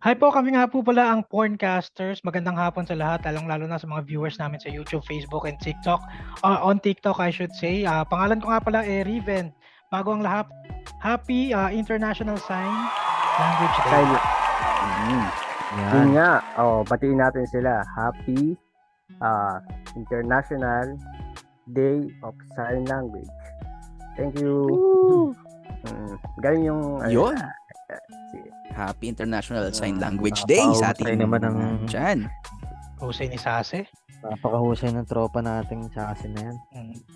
Hi po, kami nga po pala ang Porncasters. Magandang hapon sa lahat, lalong-lalo na sa mga viewers namin sa YouTube, Facebook, and TikTok. On TikTok, I should say. Pangalan ko nga pala Riven. Bago ang lahat, Happy International Sign Language Day. Sign. Yun nga. Batiin natin sila. Happy International Day of Sign Language. Thank you. Galing yung Yun. Happy International Sign Language Day sa ating naman ng dyan. Husay ni Sase. Napakahusay ng tropa nating Sase na yan.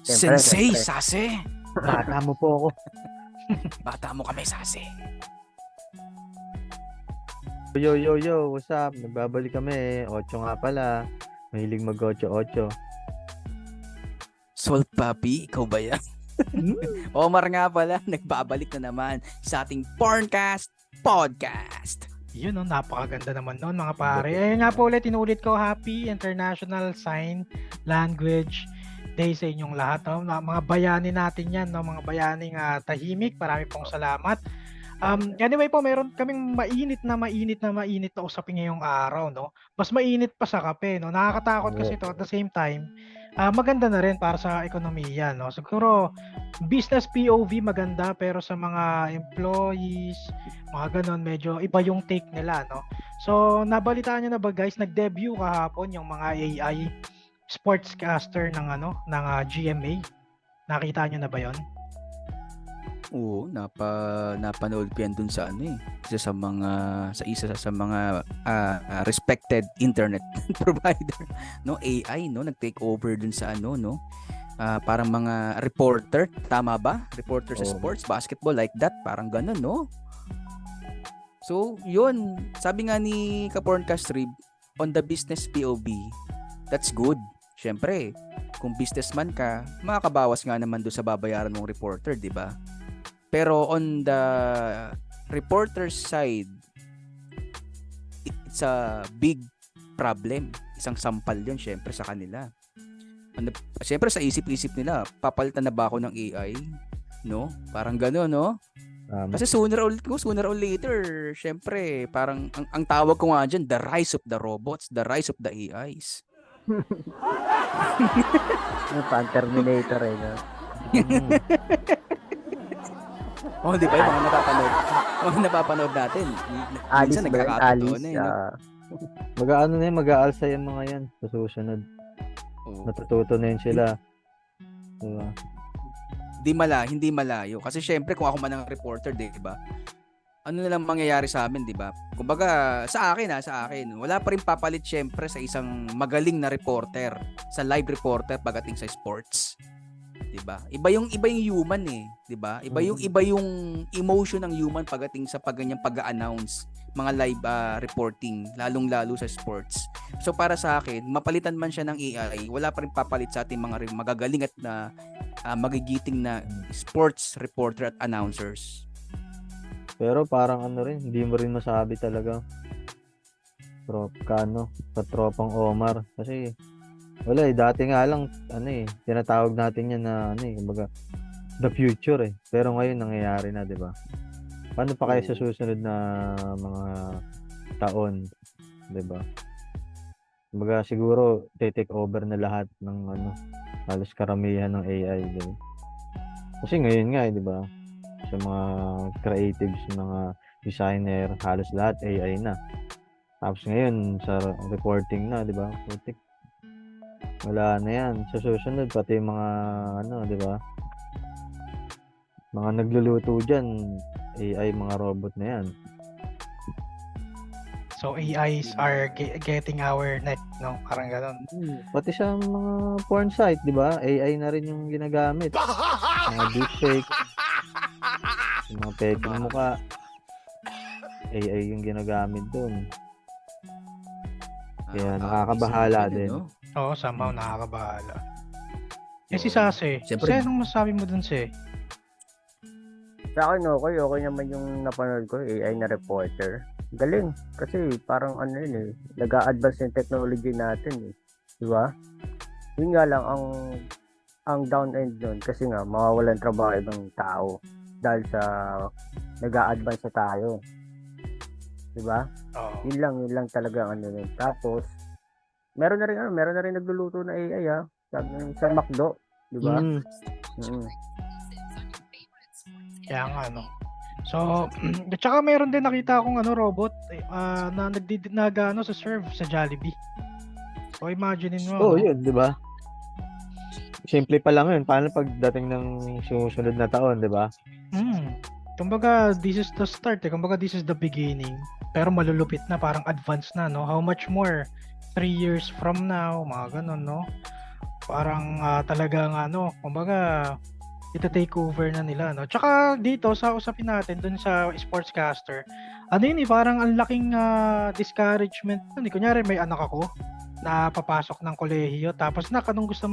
Sensei Sase. Bata mo po ako. Bata mo kami, Sase. Yo, what's up? Nagbabalik kami. 8 nga pala. Mahilig mag-8-8. Soul Papi, ikaw ba yan? Omar nga pala, nagbabalik na naman sa ating Porncast Podcast. Yun, napakaganda naman noon mga pare. Ayun nga po ulit, inulit ko, Happy International Sign Language Day sa inyong lahat. No? Mga bayani natin yan, no? Mga bayaning tahimik. Marami pong salamat. Anyway po, meron kaming mainit na usapin ngayong araw, no? Mas mainit pa sa kape, no? Nakakatakot kasi ito at the same time. Maganda na rin para sa ekonomiya, no? Siguro business POV maganda, pero sa mga employees, mga ganon, medyo iba yung take nila, no? So, nabalitaan niyo na ba guys, nag-debut kahapon yung mga AI sportscaster ng GMA. Nakita niyo na ba 'yon? Oo, napanood ko yan dun sa isa sa mga respected internet provider, no? AI, no, nag-take over dun sa no, parang mga reporter, tama ba? Reporter sa sports, basketball, like that, parang ganun, no? So, yun, sabi nga ni Kaporncast Rib, on the business POV, that's good. Syempre, kung businessman ka, makakabawas nga naman doon sa babayaran mong reporter, di ba? Pero on the reporter side, it's a big problem. Isang sampal yun, syempre, sa kanila. Syempre, sa isip-isip nila, papalitan na ba ako ng AI? No? Parang gano'n, no? Kasi sooner or later, syempre, parang ang tawag ko nga dyan, the rise of the robots, the rise of the AIs. Yung Terminator no? Di ba yung mga napapanood natin? Alice Minsan ba yun? nagkakatotoo Alice. no? Mag-aalsa yung mga yan sa susunod. Natututo na yun sila. Diba? Hindi malayo. Kasi syempre, kung ako man ang reporter, di ba? Ano na lang mangyayari sa amin, di ba? Kumbaga, sa akin, wala pa rin papalit syempre sa isang magaling na reporter, sa live reporter pagdating sa sports. Di ba? Iba yung human di ba? Iba yung emotion ng human pagdating sa paganyang pag-a-announce mga live reporting, lalong-lalo sa sports. So para sa akin, mapalitan man siya ng AI, wala pa rin papalit sa ating mga magagaling at na magigiting na sports reporter at announcers. Pero parang hindi mo rin masabi talaga sa tropang Omar. Kasi wala dati nga lang, tinatawag natin yan na, kumbaga, the future Pero ngayon nangyayari na, di ba? Paano pa kayo sa susunod na mga taon, di ba? Kumbaga, siguro, take over na lahat ng, halos karamihan ng AI, di ba? Kasi ngayon nga, di ba? Sa mga creatives, mga designer, halos lahat AI na. Tapos ngayon, sa reporting na, di ba? Wala na yan. Sa susunod, pati mga, di ba? Mga nagluluto dyan, AI, mga robot na yan. So, AIs are getting our neck, no? Parang gano'n. Pati sa mga porn site, di ba? AI na rin yung ginagamit. Mga deepfake. Yung mga peking mukha. AI yung ginagamit doon. Kaya nakakabahala din. No? Oo, somehow nakakabahala. Si Sase, Siyempre, anong masasabi mo dun, Se? Sa akin, okay naman yung napanood ko, AI na reporter. Galing. Kasi parang nag-a-advance yung technology natin Di ba? Yun nga lang, ang down end nun, kasi nga, mawawalan trabaho ibang tao dahil sa nag-a-advance na tayo. 'di ba? Oo. Yun lang talaga ang ano nun. Tapos meron na rin nagluluto na AI sa McDo, 'di ba? Mm. Mm. Kaya nga, no. So, at saka meron din nakita akong robot na sa serve sa Jollibee. So, imagine mo, Oo, no? yun, di ba? Simple pa lang yun. Paano pagdating ng susunod na taon, di ba? Kumbaga, this is the start. Kumbaga, this is the beginning. Pero malulupit na, parang advanced na, no? How much more? 3 years from now, mga ganun, no? Parang talagang kumbaga, ita-take over na nila, no? Tsaka dito, sa usapin natin, dun sa sportscaster, parang ang laking discouragement. Kunyari, may anak ako na papasok ng kolehiyo, tapos anong gusto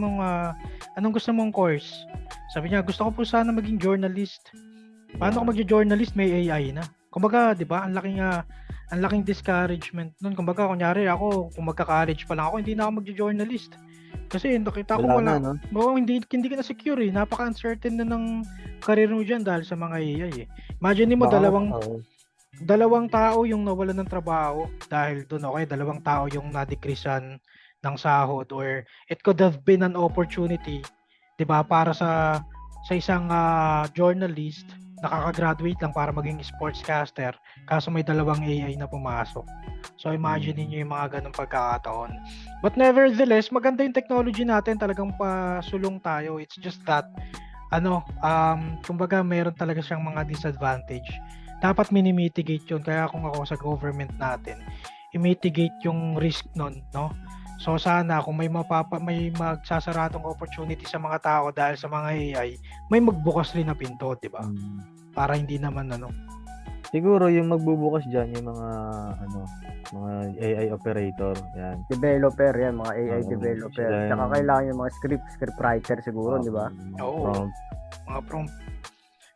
mong course? Sabi niya, gusto ko po sana maging journalist. Paano ko magjo-journalist? May AI na. Kumbaga, 'di ba? Ang laking discouragement nun. Kumbaga, kunyari ako, kung magka-college pa lang ako, hindi na ako magjo-journalist. Kasi nakita ko Wala na, no? Oo, hindi ka na secure eh. Napaka-uncertain na ng career mo diyan dahil sa mga AI eh. Imagine mo dalawang tao yung nawalan ng trabaho dahil doon, okay, dalawang tao yung na-decreasean ng sahod, or it could have been an opportunity, 'di ba, para sa isang journalist nakaka-graduate lang para maging sportscaster, kaso may dalawang AI na pumasok. So imagine niyo yung mga ganung pagkakataon. But nevertheless, maganda yung technology natin, talagang pasulong tayo. It's just that kumbaga meron talaga siyang mga disadvantage. Dapat minimitigate yun. Kaya kung ako sa government natin, i-mitigate yung risk nun, no? So sana kung may magsasaratong opportunity sa mga tao dahil sa mga AI, may magbukas rin na pinto, 'di ba? Para hindi naman Siguro yung magbubukas diyan yung mga mga AI operator, yan. Developer yan, mga AI Oo, developer. sila Tsaka yung- kailangan yung mga script writer siguro, di ba? Oo. Mga prompt.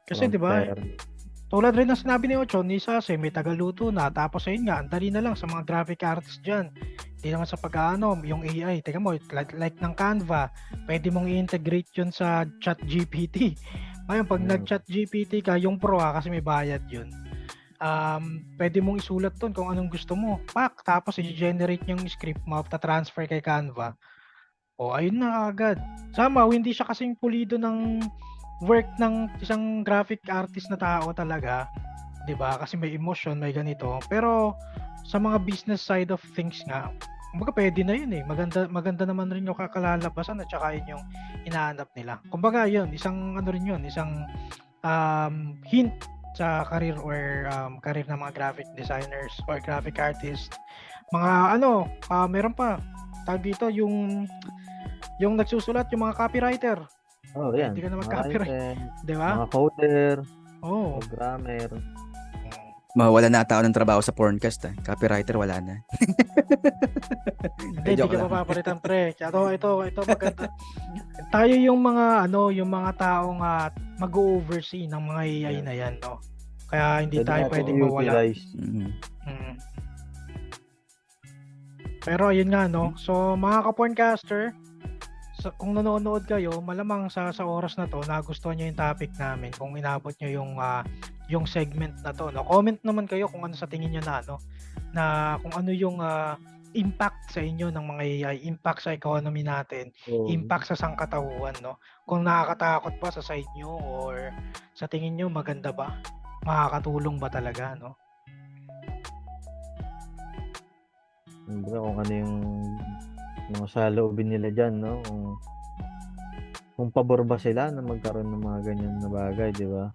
Kasi 'di ba? Prompter. Tulad rin ng sinabi ni Ochon, ni Sase, may tagaluto na. Tapos ayun nga, ang dali na lang sa mga graphic artists dyan. Hindi naman sa yung AI. Teka mo, like ng Canva, pwede mong i-integrate yun sa ChatGPT. Ngayon, pag nag-chat GPT ka, yung pro kasi may bayad yun. Pwede mong isulat doon kung anong gusto mo. Tapos i-generate yung script mo, transfer kay Canva. O, ayun na agad. Somehow, hindi siya kasing pulido ng work ng isang graphic artist na tao talaga, 'di ba? Kasi may emotion, may ganito. Pero sa mga business side of things nga, kumbaga pwede na 'yun eh. Maganda naman rin yung kakalalabasan at saka yun yung inaanap nila. Kumbaga 'yun, isang isang hint sa career or career ng mga graphic designers or graphic artists. Mga meron pa tawag dito yung nagsusulat, yung mga copywriter. Oh, yan. Hindi ka na Mga mag-copyright, content, 'di ba? mga coder, Oo. programmer. Mawala na tao ng trabaho sa porncast. Copywriter, wala na. Hindi joke ka lang. mapapalitan, pre. Ito maganda. Tayo yung mga taong mag-oversee ng mga AI na yan, no? Kaya hindi Pwede tayo natin pwedeng mawala. i-utilize. Mhm. Mm. Pero ayun nga, no? So, mga ka-porncaster, kung nanonood kayo, malamang sa oras na to, nagustuhan nyo yung topic namin, kung inabot nyo yung segment na to, no? Comment naman kayo kung ano sa tingin nyo na kung ano yung impact sa inyo ng mga AI, impact sa economy natin, Oo. impact sa sangkatauhan, no? Kung nakakatakot ba sa side nyo or sa tingin nyo maganda ba? Makakatulong ba talaga, no? Hindi kung ano yung mga saloobin nila dyan, no? Kung pabor ba sila na magkaroon ng mga ganyan na bagay, di ba?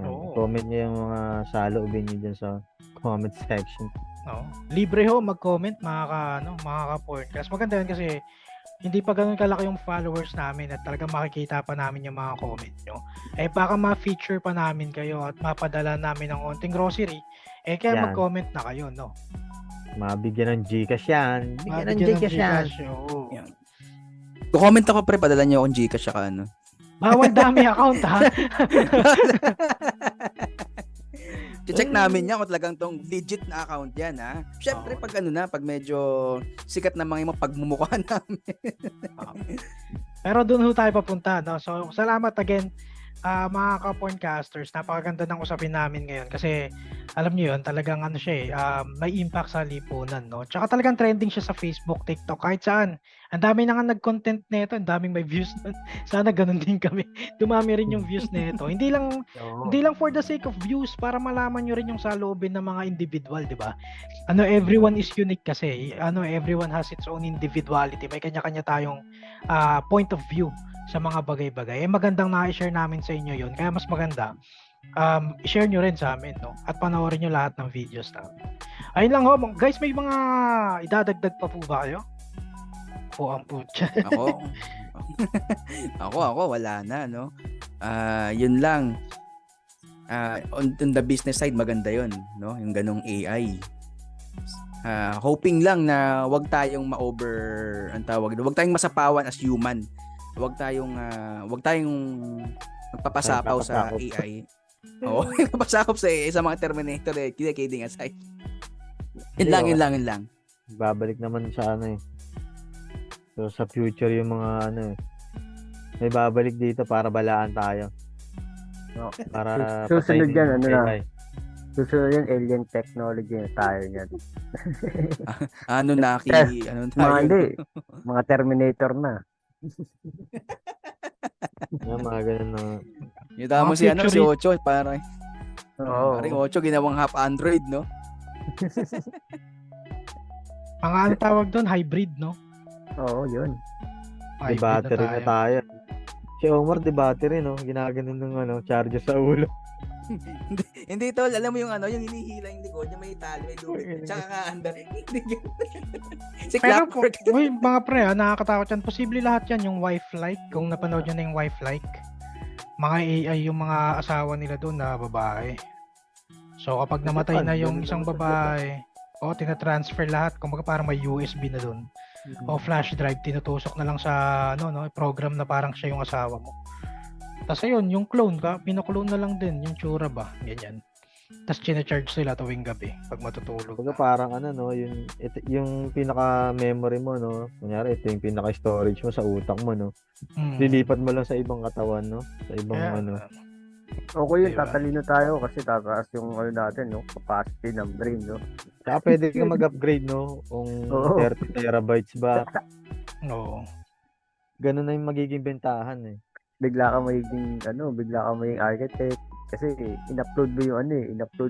Oo. Comment nyo yung mga saloobin nyo dyan sa comment section. No. Libre ho mag-comment mga ka-porncast. Maganda yan kasi hindi pa ganoon kalaki yung followers namin at talagang makikita pa namin yung mga comment nyo. Baka ma-feature pa namin kayo at mapadala namin ng onting grocery. Kaya Yan. mag-comment na kayo, no? Mabigyan ng Gcash yan. Bigyan ng Mabigyan ng Gcash yan. Gcash, oo. Yan. Comment ako, pre, padala niyo akong Gcash saka ano. Bawal dami account, ha? Check namin yan kung talagang tong legit na account yan, ha? Syempre, pag pag medyo sikat na mga yung pagmumukha namin. Pero doon ho tayo papunta, no? So, salamat again mga ka-porncasters, napakaganda ng usapin namin ngayon kasi alam niyo yun, talagang ano siya may impact sa lipunan, no? Tsaka talagang trending siya sa Facebook, TikTok, kahit saan. Ang dami na nga nag-content nito, ang daming may views nun. Sana ganun din kami. Dumami rin yung views nito. Hindi lang for the sake of views, para malaman nyo rin yung saloobin ng mga individual, di ba? Everyone is unique kasi. Everyone has its own individuality. May kanya-kanya tayong point of view sa mga bagay-bagay. Magandang na-share namin sa inyo yun. Kaya mas maganda, i-share nyo rin sa amin, no? At panoorin nyo lahat ng videos namin. Ayun lang ho. Guys, may mga idadagdag pa po ba kayo? Po ang putya. Ako, wala na, no? Yun lang. On the business side, maganda yun, no? Yung ganong AI. Hoping lang na wag tayong ang tawag, wag tayong masapawan as human. Wag tayong magpapasapaw sa AI. Oo, magpapasakop sa mga Terminator kidding aside. Yun lang. Babalik naman sa ano eh. So sa future yung mga ano eh. May babalik dito para balaan tayo. No. Para Susunod yan, ano na. AI. Susunod yan, alien technology na tayo niyan. Mga Terminator na. Yung mga ganun na. Yung tama si Ocho, parang Ocho ginawang half Android, no? Mga ano tawag doon, hybrid, no? Oo, yun. Di battery na tayo. Si Omar, di battery, no? Ginaganon ng charger sa ulo. Hindi tol, alam mo yung yung hinihila yung likod, yung may tali, may lubid, tsaka kaandar. Si Clockwork. Mga pre, nakakatakot yan. Posible lahat yan, yung wife-like. Kung napanood nyo na yung wife-like, mga AI yung mga asawa nila doon na babae. So kapag namatay na yung isang babae, tina-transfer lahat. Kumbaga parang may USB na doon. O flash drive, tinutusok na lang sa program na parang siya yung asawa mo. Tapos ayun, yung clone ka, pinaklone na lang din yung tsura ba, ganyan. Tapos chine-charge sila tuwing gabi pag matutulog. Kumbaga parang yung pinaka-memory mo, no? Kunyari, ito yung pinaka-storage mo sa utak mo, no? Lilipat mo lang sa ibang katawan, no? Sa ibang Okay yun, tatalino tayo kasi tataas yung natin, no? Capacity ng brain, no? Saka pwede ka mag-upgrade, no? Kung 30 terabytes ba? Oo. Ganun na yung magiging bentahan, eh. Bigla ka magiging architect kasi in-upload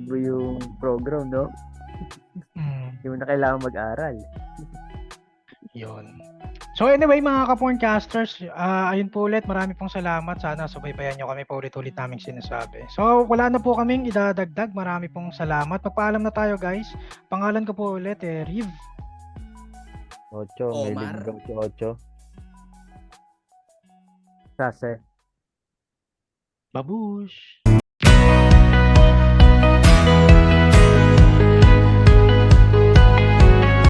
mo yung program, no? Hindi mo na kailangan mag-aral. Yun. So anyway, mga ka-porncasters, ayun po ulit, marami pong salamat. Sana subaybayan nyo kami pa ulit naming sinasabi. So wala na po kaming idadagdag. Marami pong salamat. Magpaalam na tayo, guys. Pangalan ko po ulit, Riv. Omar. Ocho. Sase. Babush!